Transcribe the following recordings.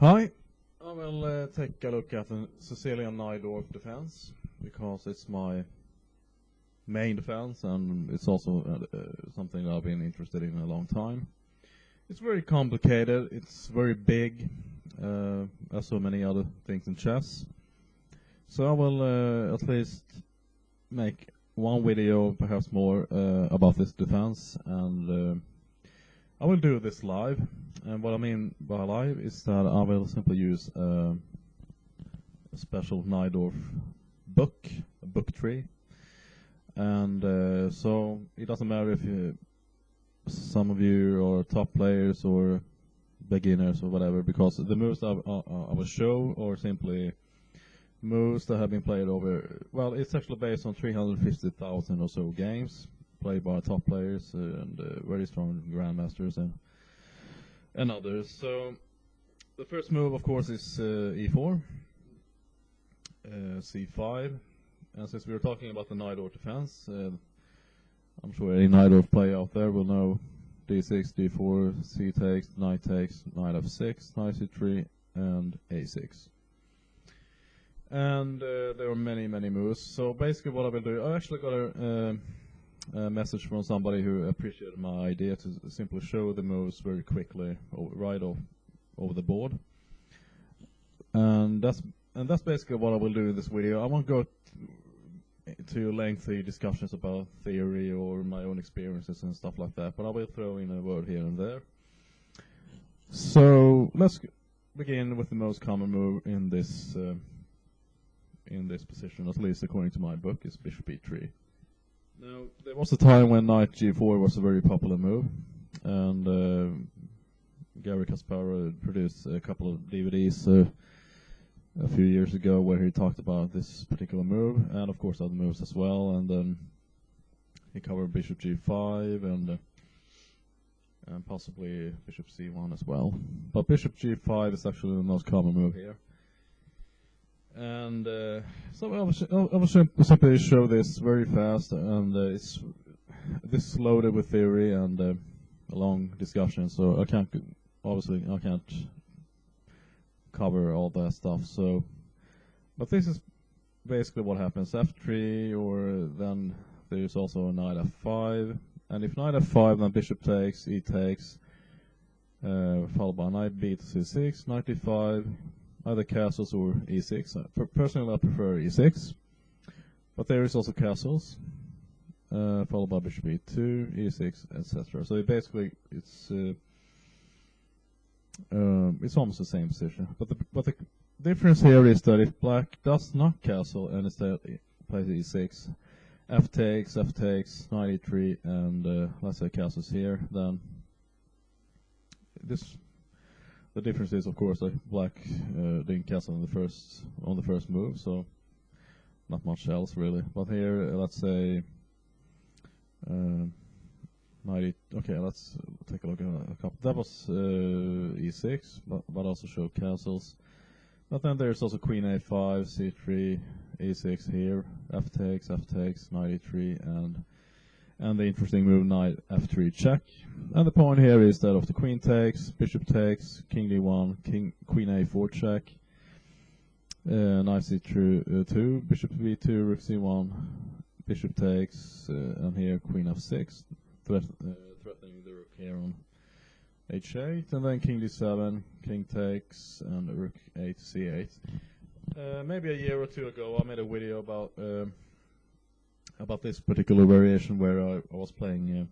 Hi, I will take a look at the Sicilian Najdorf defense because it's my main defense and it's also something that I've been interested in a long time. It's very complicated, it's very big, as so many other things in chess. So I will at least make one video, perhaps more, about this defense, and I will do this live. And what I mean by live is that I will simply use a special Najdorf book, a book tree. And so it doesn't matter if some of you are top players or beginners or whatever, because the moves I will show are simply moves that have been played over, well, it's actually based on 350,000 or so games played by top players and very strong grandmasters and others. So the first move, of course, is e4, c5, and since we were talking about the Najdorf defense, I'm sure any Najdorf player out there will know d6, d4, c takes, knight f6, knight c3, and a6. And there are many moves. So basically what I will do, I actually got a message from somebody who appreciated my idea to simply show the moves very quickly right off over the board. And that's basically what I will do in this video. I won't go to lengthy discussions about theory or my own experiences and stuff like that, but I will throw in a word here and there. So let's begin with the most common move in this position, at least according to my book, is bishop e3. Now, there was a time when knight g4 was a very popular move, and Gary Kasparov produced a couple of DVDs a few years ago where he talked about this particular move, and of course other moves as well, and then he covered bishop g5 and possibly bishop c1 as well. But bishop g5 is actually the most common move here. And so I will simply show this very fast, and this is loaded with theory and a long discussion, so I can't cover all that stuff. So, but this is basically what happens: f3, or then there's also a knight f5, and if knight f5, then bishop takes, e takes, followed by knight b to c6, knight d5. Either castles or e6. Personally, I prefer e6, but there is also castles, followed by bishop e2, e6, etc. So basically, it's almost the same position. But the difference here is that if black does not castle and instead plays e6, f takes, knight e3, and let's say castles here, then this. The difference is, of course, that black didn't castle on the first move, so not much else really. But here, let's say knight. Okay, let's take a look at a couple. That was e6, but also showed castles. But then there's also queen a5, c3, e6 here, f takes, knight e3, and the interesting move knight f3 check. And the point here is that of the queen takes, bishop takes, king d1, queen a4 check, knight c2, bishop b2, rook c1, bishop takes, and here queen f6, threatening the rook here on h8, and then king d7, king takes, and rook a to c8. Maybe a year or two ago I made a video about this particular variation where I was playing,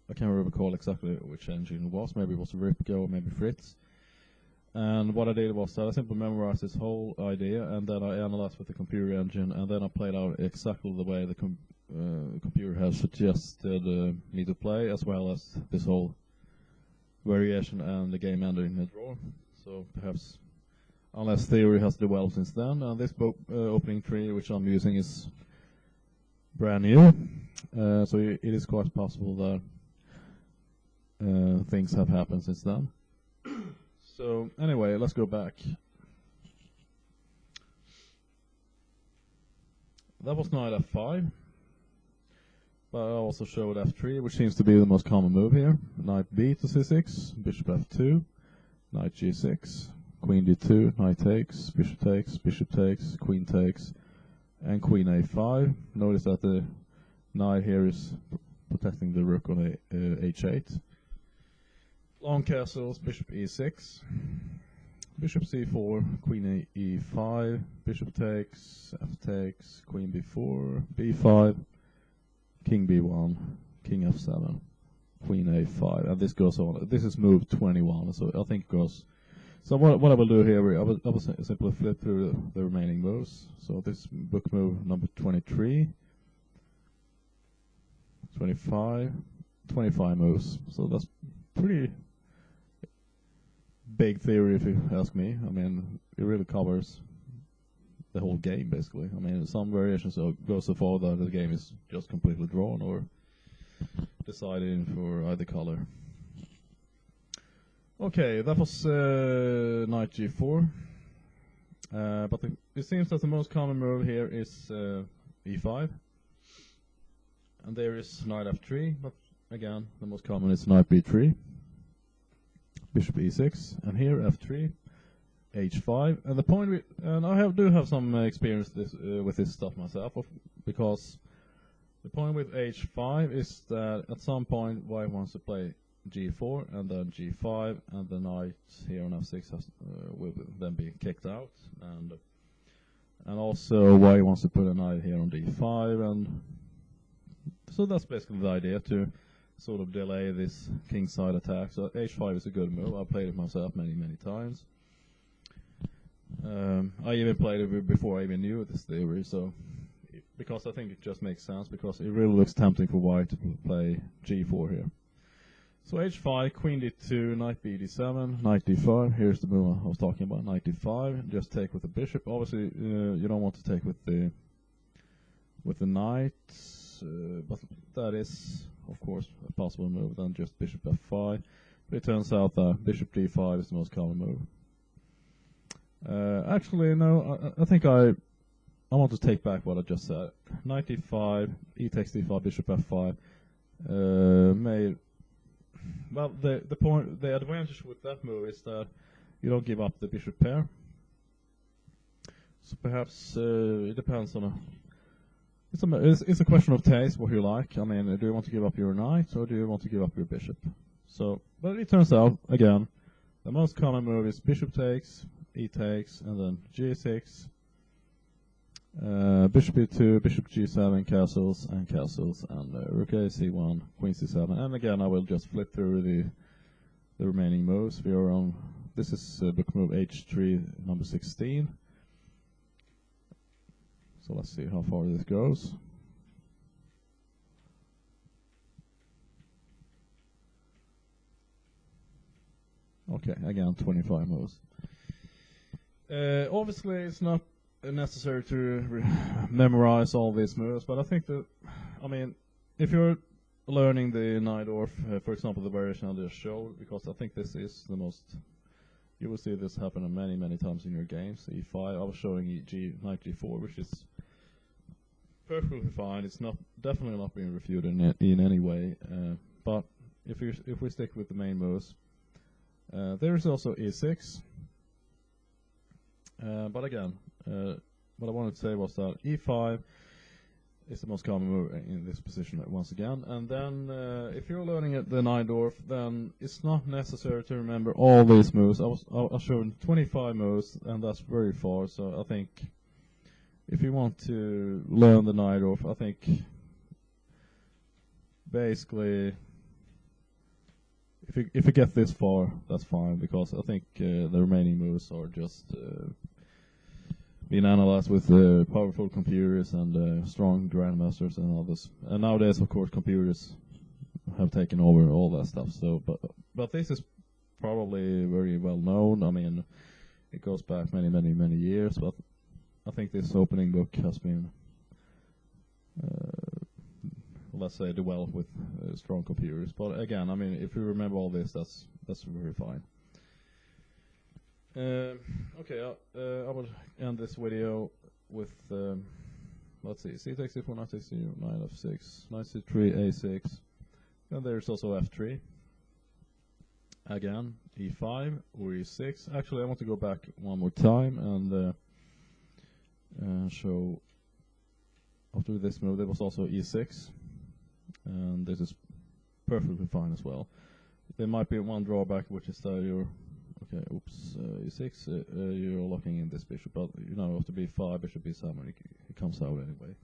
I can't recall exactly which engine it was, maybe it was Ripco or maybe Fritz. And what I did was that I simply memorized this whole idea, and then I analyzed with the computer engine, and then I played out exactly the way the computer has suggested me to play, as well as this whole variation and the game ended in a draw. So perhaps, unless theory has developed since then, and this opening tree which I'm using is brand new, so it is quite possible that things have happened since then. So anyway, let's go back. That was knight f5, but I also showed f3, which seems to be the most common move here. Knight b to c6, bishop f2, knight g6, queen d2, knight takes, bishop takes, queen takes, and queen a5. Notice that the knight here is protecting the rook on h8. Long castles, bishop e6, bishop c4, queen e5, bishop takes, f takes, queen b4, b5, king b1, king f7, queen a5, and this goes on. This is move 21, so I think it goes. So what I will do here, I will simply flip through the remaining moves. So this book move number 23, 25, 25 moves. So that's pretty big theory if you ask me. I mean, it really covers the whole game basically. I mean, some variations go so far that the game is just completely drawn or decided for either color. Okay, that was knight g4. But it seems that the most common move here is e5. And there is knight f3, but again, the most common is knight b3. Bishop e6, and here f3, h5. And the point, and I do have some experience with this stuff myself, because the point with h5 is that at some point white wants to play g4 and then g5, and the knight here on f6 will then be kicked out, and also white wants to put a knight here on d5, and so that's basically the idea, to sort of delay this kingside attack. So h5 is a good move. I've played it myself many times. I even played it before I even knew this theory, so because I think it just makes sense, because it really looks tempting for white to play g4 here. So h5, queen d2, knight b d7, knight d5. Here's the move I was talking about, knight d5. Just take with the bishop. Obviously, you don't want to take with the knight, but that is, of course, a possible move. Then just bishop f5. But it turns out that bishop d5 is the most common move. Actually, no. I think I want to take back what I just said. Knight d5, e takes d5, bishop f5. Well, the advantage with that move is that you don't give up the bishop pair. So perhaps it depends on it's a question of taste, what you like. I mean, do you want to give up your knight or do you want to give up your bishop? So, but it turns out again, the most common move is bishop takes, e takes, and then g6. Bishop e2, bishop g7, castles, and rook a c1, queen c7, and again I will just flip through the remaining moves. We are on, this is book move h3 number 16. So let's see how far this goes. Okay, again 25 moves. Obviously it's not necessary to memorize all these moves, but I think that, I mean, if you're learning the Najdorf, for example, the variation I just showed, because I think this is the most, you will see this happen many times in your games. e5, I was showing knight g4, which is perfectly fine. It's not definitely not being refuted in any way. But if we stick with the main moves, there is also e6. But again, what I wanted to say was that e5 is the most common move in this position once again. And then if you're learning the Najdorf, then it's not necessary to remember all these moves. I showed 25 moves, and that's very far. So I think if you want to learn the Najdorf, I think basically if you get this far, that's fine, because I think the remaining moves are just being analyzed with powerful computers and strong grandmasters and all this. And nowadays, of course, computers have taken over all that stuff. So, but this is probably very well known. I mean, it goes back many years. But I think this opening book has been, let's say, developed with strong computers. But again, I mean, if you remember all this, that's very fine. Okay, I will end this video with, let's see, c takes c4, knight takes c9, knight f6, knight c3, a6, and there's also f3. again, e5 or e6. Actually, I want to go back one more time and show after this move there was also e6, and this is perfectly fine as well. There might be one drawback, which is that you're e6. You're locking in this bishop, but you know after b5, bishop b7, it comes out anyway.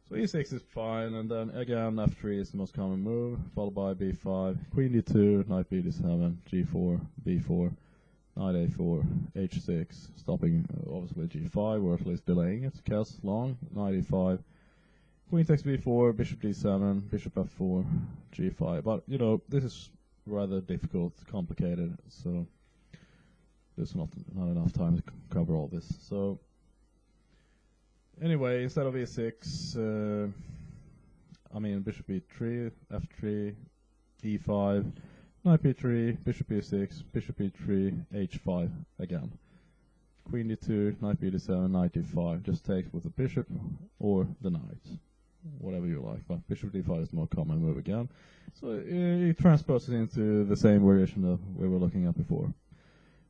So e6 is fine, and then again f3 is the most common move, followed by b5, queen d2, knight b d7, g4, b4, knight a4, h6, stopping obviously g5, or at least delaying it. Cast long, knight e5, queen takes b4, bishop d7, bishop f4, g5. But you know this is rather difficult, complicated, so there's not enough time to cover all this. So anyway, instead of e6, I mean bishop e3, f3, e5, knight b3, bishop e6, bishop e3, h5 again. Queen d2, knight b d7, knight d5. Just takes with the bishop or the knight, whatever you like. But bishop d5 is the more common move again. So it transposes into the same variation that we were looking at before.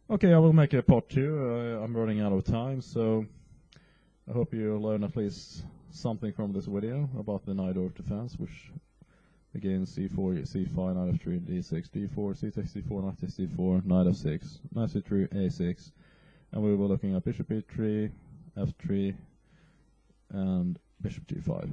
Okay, I will make a part 2. I'm running out of time, so I hope you learn at least something from this video about the Najdorf defense, which again c4, c5, knight f3, d6, d4, c takes d4, knight takes d4, knight f6, knight c3, a6, and we were looking at bishop e3, f3, and bishop g5.